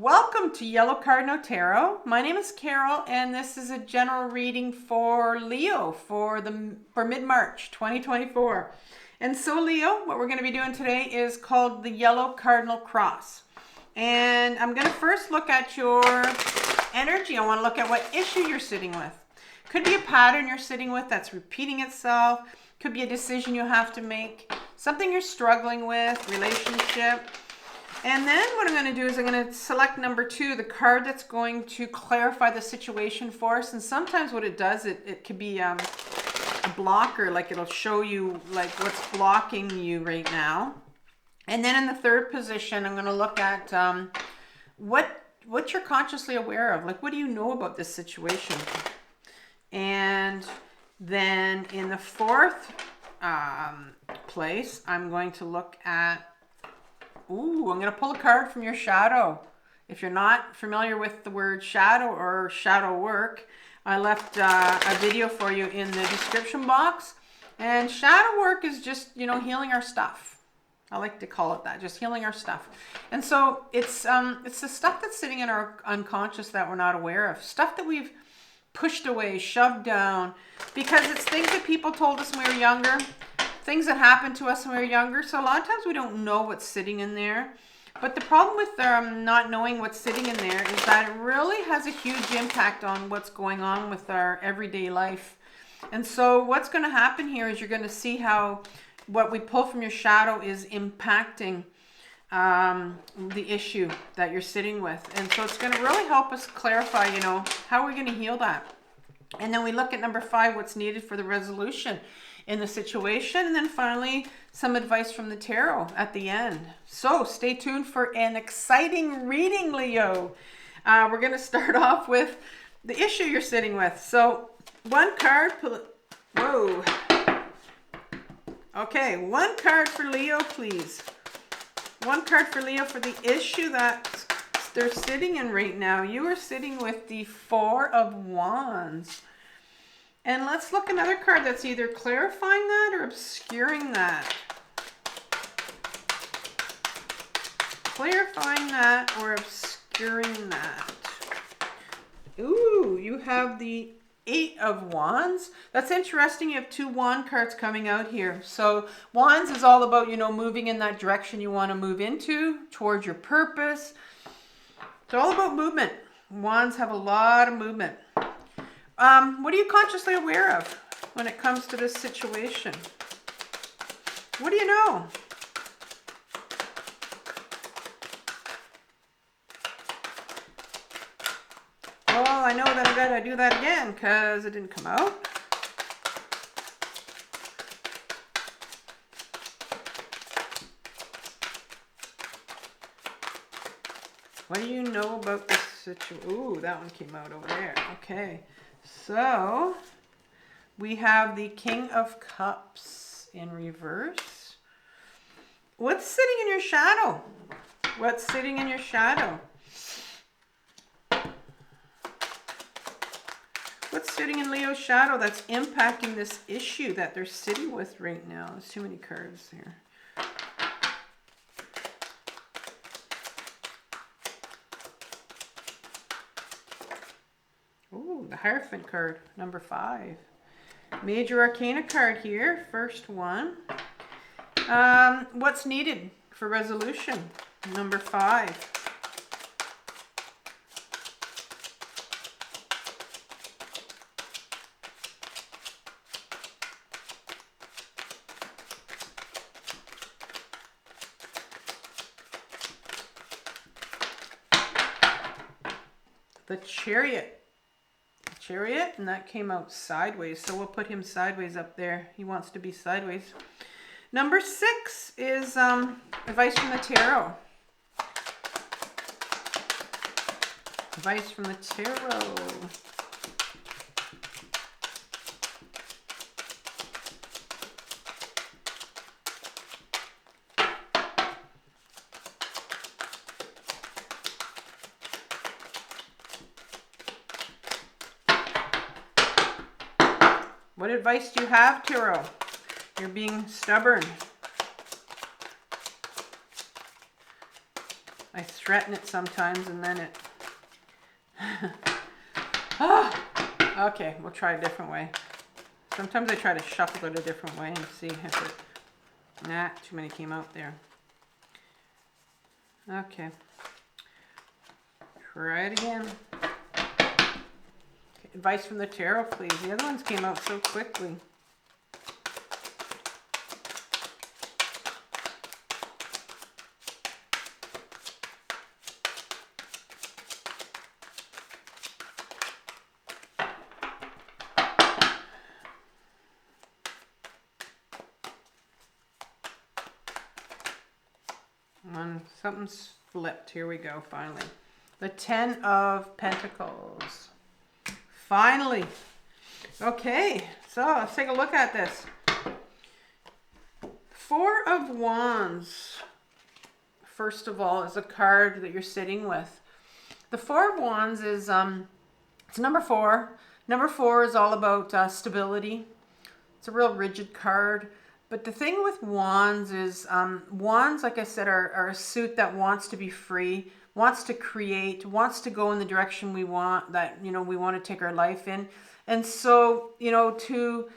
Welcome to Yellow Cardinal Tarot. My name is Carol, and this is a general reading for Leo for mid-March 2024. And so Leo, what we're going to be doing today is called the Yellow Cardinal Cross. And I'm going to first look at your energy. I want to look at what issue you're sitting with. Could be a pattern you're sitting with that's repeating itself. Could be a decision you have to make. Something you're struggling with, relationship. And then what I'm going to do is I'm going to select number 2, the card that's going to clarify the situation for us. And sometimes what it does, it could be a blocker, like it'll show you like what's blocking you right now. And then in the third position, I'm going to look at what you're consciously aware of. Like, what do you know about this situation? And then in the fourth place, I'm going to look at I'm going to pull a card from your shadow. If you're not familiar with the word shadow or shadow work, I left a video for you in the description box. And shadow work is just, healing our stuff. I like to call it that, just healing our stuff. And so it's the stuff that's sitting in our unconscious that we're not aware of. Stuff that we've pushed away, shoved down, because it's things that people told us when we were younger. Things that happened to us when we were younger. So a lot of times we don't know what's sitting in there. But the problem with not knowing what's sitting in there is that it really has a huge impact on what's going on with our everyday life. And so what's going to happen here is you're going to see how what we pull from your shadow is impacting the issue that you're sitting with. And so it's going to really help us clarify, how are we going to heal that? And then we look at number 5, what's needed for the resolution in the situation, and then finally some advice from the tarot at the end. So stay tuned for an exciting reading, Leo. We're going to start off with the issue you're sitting with. So one card, whoa. Okay, one card for Leo, please. One card for Leo for the issue that they're sitting in right now. You are sitting with the 4 of Wands. And let's look another card that's either clarifying that or obscuring that. Clarifying that or obscuring that. Ooh, you have the 8 of Wands. That's interesting. You have 2 wand cards coming out here. So Wands is all about, moving in that direction you want to move into, towards your purpose. It's all about movement. Wands have a lot of movement. What are you consciously aware of when it comes to this situation? What do you know? Well, I know that I've got to do that again because it didn't come out. What do you know about this situation? Ooh, that one came out over there. Okay. So we have the King of Cups in reverse. What's sitting in your shadow? What's sitting in your shadow? What's sitting in Leo's shadow that's impacting this issue that they're sitting with right now? There's too many cards here. Ooh, the Hierophant card, number 5. Major Arcana card here, first one. What's needed for resolution? Number 5. The Chariot. And that came out sideways, so we'll put him sideways up there. He wants to be sideways. Number 6 is advice from the tarot. Advice from the tarot. What advice do you have, Tarot? You're being stubborn. I threaten it sometimes and then it... Oh, okay, we'll try a different way. Sometimes I try to shuffle it a different way and see if it... Nah, too many came out there. Okay. Try it again. Okay, advice from the tarot, please. The other ones came out so quickly. Something's flipped. Here we go, finally. The 10 of Pentacles. Finally. Okay, so let's take a look at this. 4 of Wands, first of all, is a card that you're sitting with. The 4 of Wands is, it's number 4. Number 4 is all about stability. It's a real rigid card. But the thing with wands is, wands, like I said, are a suit that wants to be free, wants to create, wants to go in the direction we want, that, you know, we want to take our life in. And so, you know, to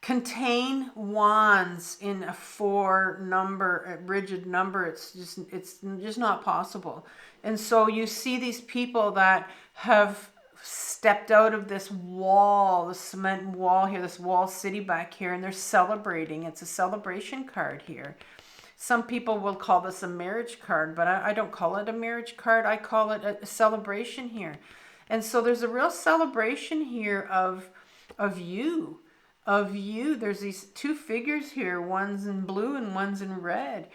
contain wands in a 4 number, a rigid number, it's just not possible. And so you see these people that have stepped out of this wall, the cement wall here, this wall city back here, and they're celebrating. It's a celebration card here. Some people will call this a marriage card, but I don't call it a marriage card. I call it a celebration here. And so there's a real celebration here of you. There's these 2 figures here, one's in blue and one's in red.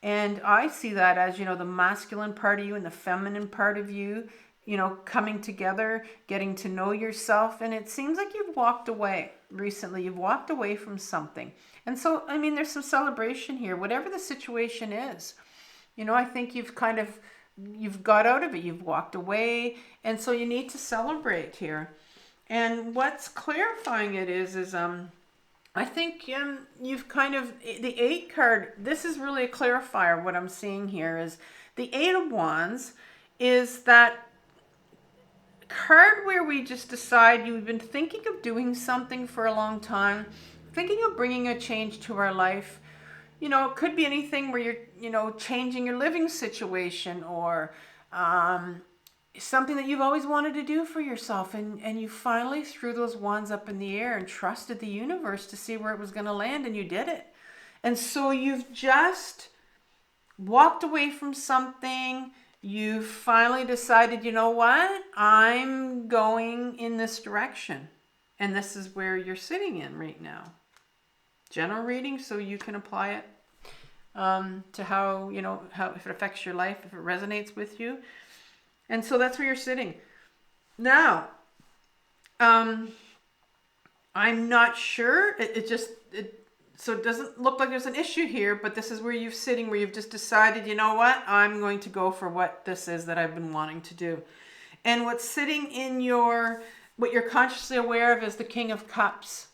And I see that as, you know, the masculine part of you and the feminine part of you, you know, coming together, getting to know yourself. And it seems like you've walked away recently. You've walked away from something. And so, I mean, there's some celebration here, whatever the situation is. You know, I think you've got out of it. You've walked away. And so you need to celebrate here. And what's clarifying it is I think you've kind of, the 8 card, this is really a clarifier. What I'm seeing here is the 8 of Wands is that card where we just decide you've been thinking of doing something for a long time, thinking of bringing a change to our life. You know, it could be anything where you're, you know, changing your living situation, or something that you've always wanted to do for yourself, and you finally threw those wands up in the air and trusted the universe to see where it was going to land, and you did it. And so you've just walked away from something. You finally decided, you know what, I'm going in this direction. And this is where you're sitting in right now. General reading, so you can apply it to how, you know, how, if it affects your life, if it resonates with you. And so that's where you're sitting. Now, I'm not sure. So it doesn't look like there's an issue here, but this is where you're sitting, where you've just decided, you know what, I'm going to go for what this is that I've been wanting to do. And what's sitting in what you're consciously aware of is the King of Cups,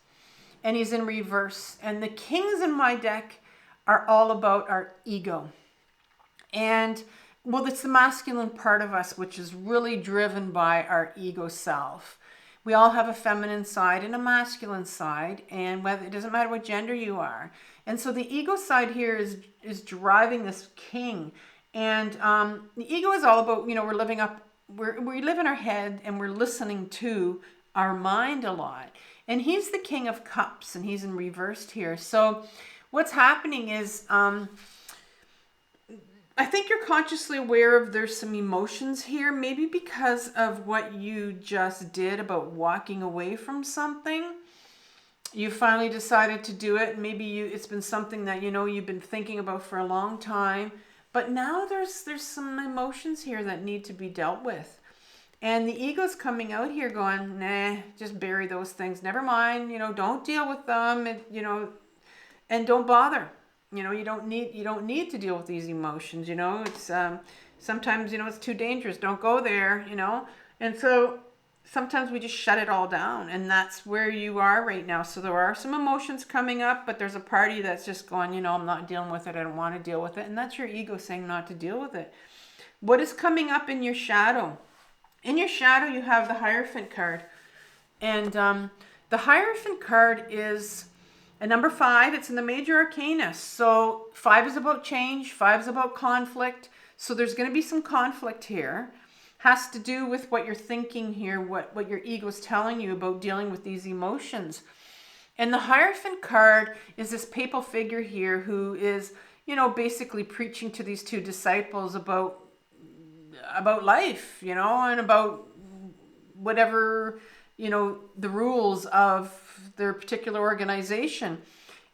and he's in reverse. And the kings in my deck are all about our ego. And, well, it's the masculine part of us, which is really driven by our ego self. We all have a feminine side and a masculine side, and whether it doesn't matter what gender you are. And so the ego side here is driving this king. And the ego is all about, you know, we live in our head, and we're listening to our mind a lot. And he's the King of Cups, and he's in reversed here. So what's happening is, I think you're consciously aware of there's some emotions here, maybe because of what you just did about walking away from something. You finally decided to do it. Maybe it's been something that, you know, you've been thinking about for a long time. But now there's some emotions here that need to be dealt with. And the ego's coming out here going, nah, just bury those things. Never mind, you know, don't deal with them, you know, and don't bother. You know, you don't need to deal with these emotions, you know. It's sometimes, you know, it's too dangerous. Don't go there, you know. And so sometimes we just shut it all down, and that's where you are right now. So there are some emotions coming up, but there's a party that's just going, you know, I'm not dealing with it. I don't want to deal with it. And that's your ego saying not to deal with it. What is coming up in your shadow? In your shadow, you have the Hierophant card. And the Hierophant card is a number 5. It's in the major arcana. So 5 is about change. 5 is about conflict. So there's going to be some conflict here. Has to do with what you're thinking here, what your ego is telling you about dealing with these emotions. And the Hierophant card is this papal figure here who is, you know, basically preaching to these 2 disciples about life, you know, and about whatever, you know, the rules of their particular organization.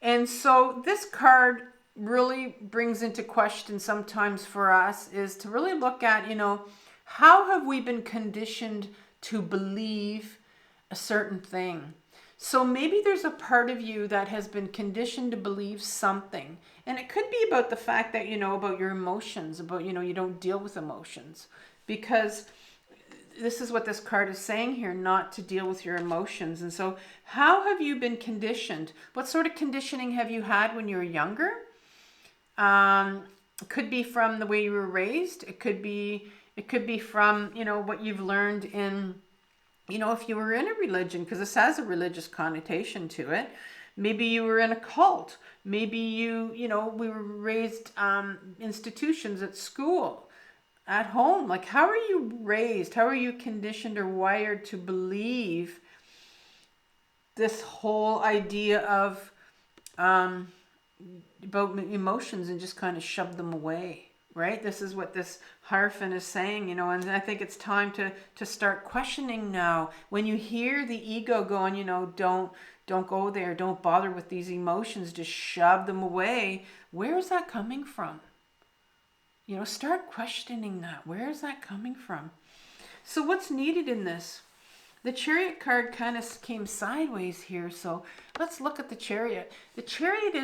And so this card really brings into question sometimes for us is to really look at, you know, how have we been conditioned to believe a certain thing? So maybe there's a part of you that has been conditioned to believe something. And it could be about the fact that, you know, about your emotions, about, you know, you don't deal with emotions. Because this is what this card is saying here, not to deal with your emotions. And so how have you been conditioned? What sort of conditioning have you had when you were younger? It could be from the way you were raised. It could be from, you know, what you've learned in, you know, if you were in a religion, because this has a religious connotation to it. Maybe you were in a cult. Maybe you know, we were raised institutions at school, at home. Like, how are you raised? How are you conditioned or wired to believe this whole idea of about emotions and just kind of shove them away? Right? This is what this Hierophant is saying, you know, and I think it's time to start questioning now. When you hear the ego going, you know, don't go there, don't bother with these emotions, just shove them away. Where is that coming from? You know, start questioning that. Where is that coming from? So what's needed in this? The Chariot card kind of came sideways here, so let's look at the Chariot. The Chariot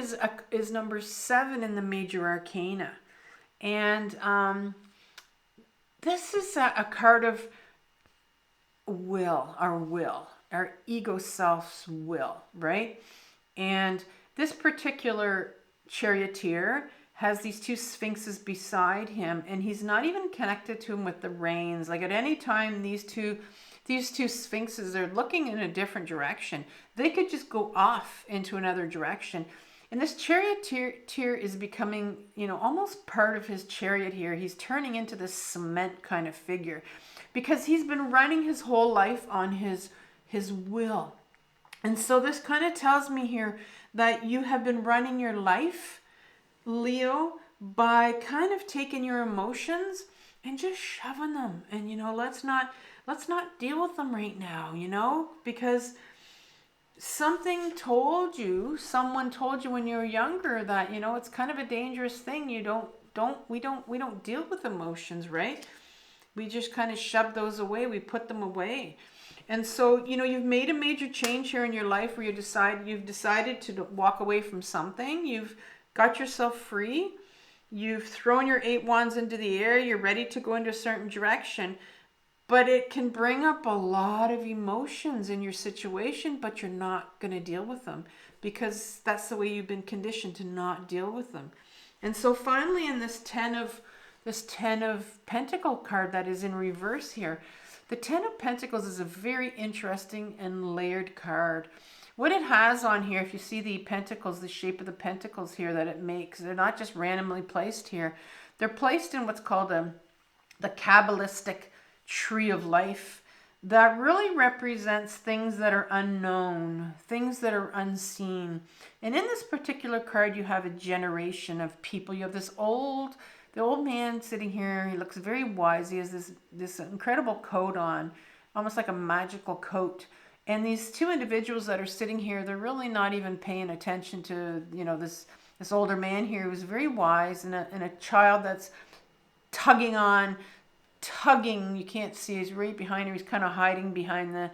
is number 7 in the major arcana. And this is a card of will, our ego self's will, right? And this particular charioteer has these 2 sphinxes beside him, and he's not even connected to him with the reins. Like, at any time these two sphinxes are looking in a different direction. They could just go off into another direction. And this charioteer is becoming, you know, almost part of his chariot here. He's turning into this cement kind of figure because he's been running his whole life on his will. And so this kind of tells me here that you have been running your life, Leo, by kind of taking your emotions and just shoving them. And, you know, let's not deal with them right now, you know, because someone told you when you were younger that, you know, it's kind of a dangerous thing. We don't deal with emotions, right? We just kind of shove those away. We put them away. And so, you know, you've made a major change here in your life where you've decided to walk away from something. You've got yourself free. You've thrown your 8 wands into the air. You're ready to go into a certain direction. But it can bring up a lot of emotions in your situation, but you're not going to deal with them because that's the way you've been conditioned to not deal with them. And so finally, in this 10 of Pentacle card that is in reverse here, the 10 of Pentacles is a very interesting and layered card. What it has on here, if you see the pentacles, the shape of the pentacles here that it makes, they're not just randomly placed here. They're placed in what's called the Kabbalistic tree of life that really represents things that are unknown, things that are unseen. And in this particular card, you have a generation of people. You have the old man sitting here. He looks very wise. He has this incredible coat on, almost like a magical coat. And these 2 individuals that are sitting here, they're really not even paying attention to, you know, this older man here who's very wise, and a child that's tugging. You can't see, he's right behind her. He's kind of hiding behind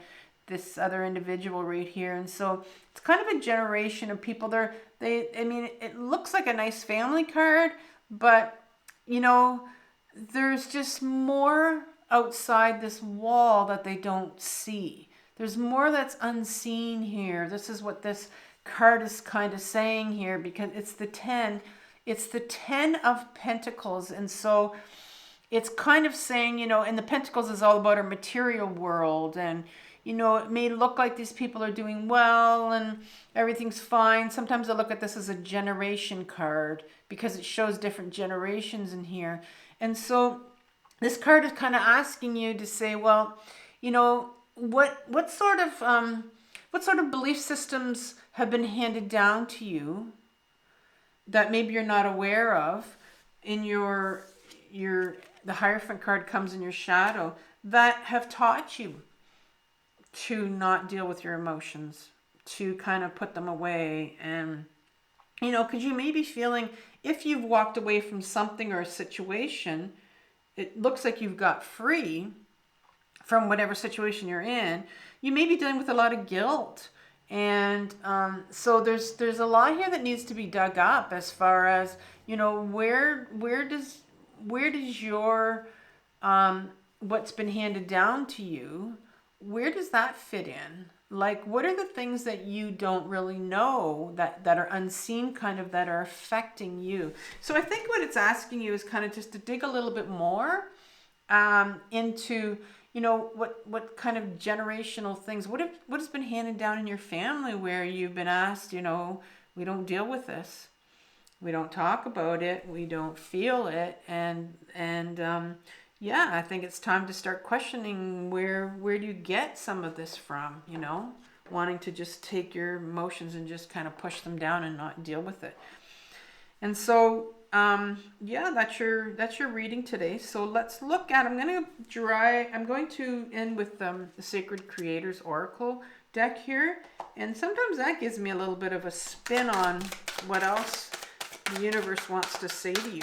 this other individual right here. And so it's kind of a generation of people. I mean, it looks like a nice family card, but, you know, there's just more outside this wall that they don't see. There's more that's unseen here. This is what this card is kind of saying here, because it's the 10. It's the 10 of Pentacles. And so it's kind of saying, you know, and the Pentacles is all about our material world. And, you know, it may look like these people are doing well and everything's fine. Sometimes I look at this as a generation card because it shows different generations in here. And so this card is kind of asking you to say, well, you know, what sort of belief systems have been handed down to you that maybe you're not aware of in the Hierophant card comes in your shadow, that have taught you to not deal with your emotions, to kind of put them away. And, you know, because you may be feeling, if you've walked away from something or a situation, it looks like you've got free from whatever situation you're in, you may be dealing with a lot of guilt. And so there's a lot here that needs to be dug up as far as, you know, where does your what's been handed down to you, where does that fit in? Like, what are the things that you don't really know that are unseen, kind of, that are affecting you? So I think what it's asking you is kind of just to dig a little bit more into, you know, what kind of generational things, what has been handed down in your family where you've been asked, you know, we don't deal with this. We don't talk about it. We don't feel it. And yeah, I think it's time to start questioning where do you get some of this from, you know, wanting to just take your emotions and just kind of push them down and not deal with it. And so, yeah, that's your reading today. So let's look at, I'm going to end with the Sacred Creators Oracle deck here. And sometimes that gives me a little bit of a spin on what else the universe wants to say to you.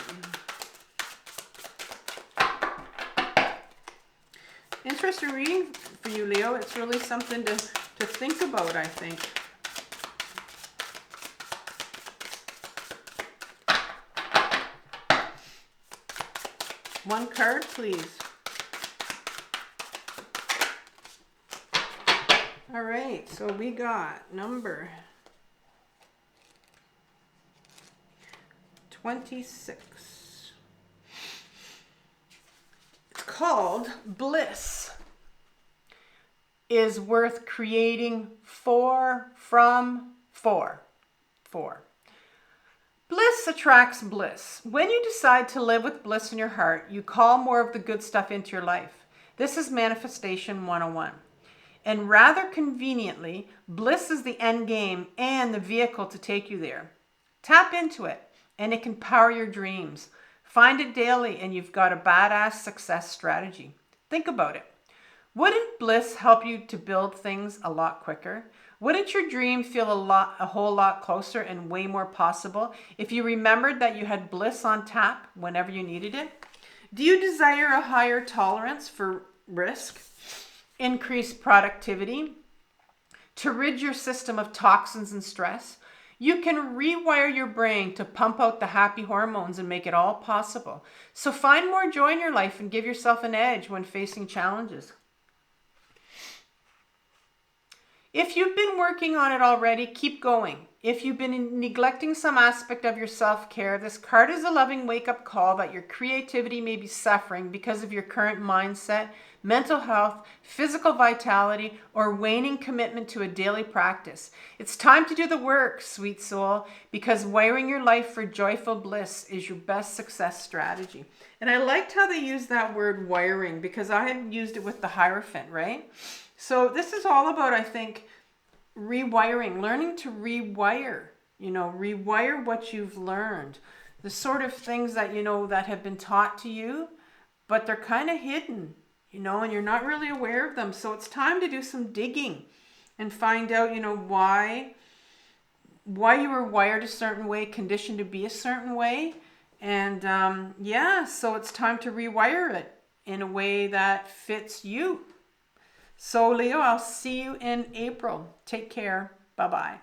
Interesting reading for you, Leo. It's really something to think about, I think. One card, please. All right, so we got number 26. It's called Bliss is worth creating for from for. Bliss attracts bliss. When you decide to live with bliss in your heart, you call more of the good stuff into your life. This is Manifestation 101. And rather conveniently, bliss is the end game and the vehicle to take you there. Tap into it, and it can power your dreams. Find it daily, and you've got a badass success strategy. Think about it. Wouldn't bliss help you to build things a lot quicker? Wouldn't your dream feel a whole lot closer and way more possible if you remembered that you had bliss on tap whenever you needed it? Do you desire a higher tolerance for risk, increased productivity, to rid your system of toxins and stress? You can rewire your brain to pump out the happy hormones and make it all possible. So find more joy in your life and give yourself an edge when facing challenges. If you've been working on it already, keep going. If you've been neglecting some aspect of your self-care, this card is a loving wake-up call that your creativity may be suffering because of your current mindset, mental health, physical vitality, or waning commitment to a daily practice. It's time to do the work, sweet soul, because wiring your life for joyful bliss is your best success strategy. And I liked how they used that word wiring, because I had used it with the Hierophant, right? So this is all about, I think, rewiring, learning to rewire, you know, rewire what you've learned. The sort of things that, you know, that have been taught to you, but they're kind of hidden, you know, and you're not really aware of them. So it's time to do some digging and find out, you know, why you were wired a certain way, conditioned to be a certain way. And yeah, so it's time to rewire it in a way that fits you. So Leo, I'll see you in April. Take care. Bye-bye.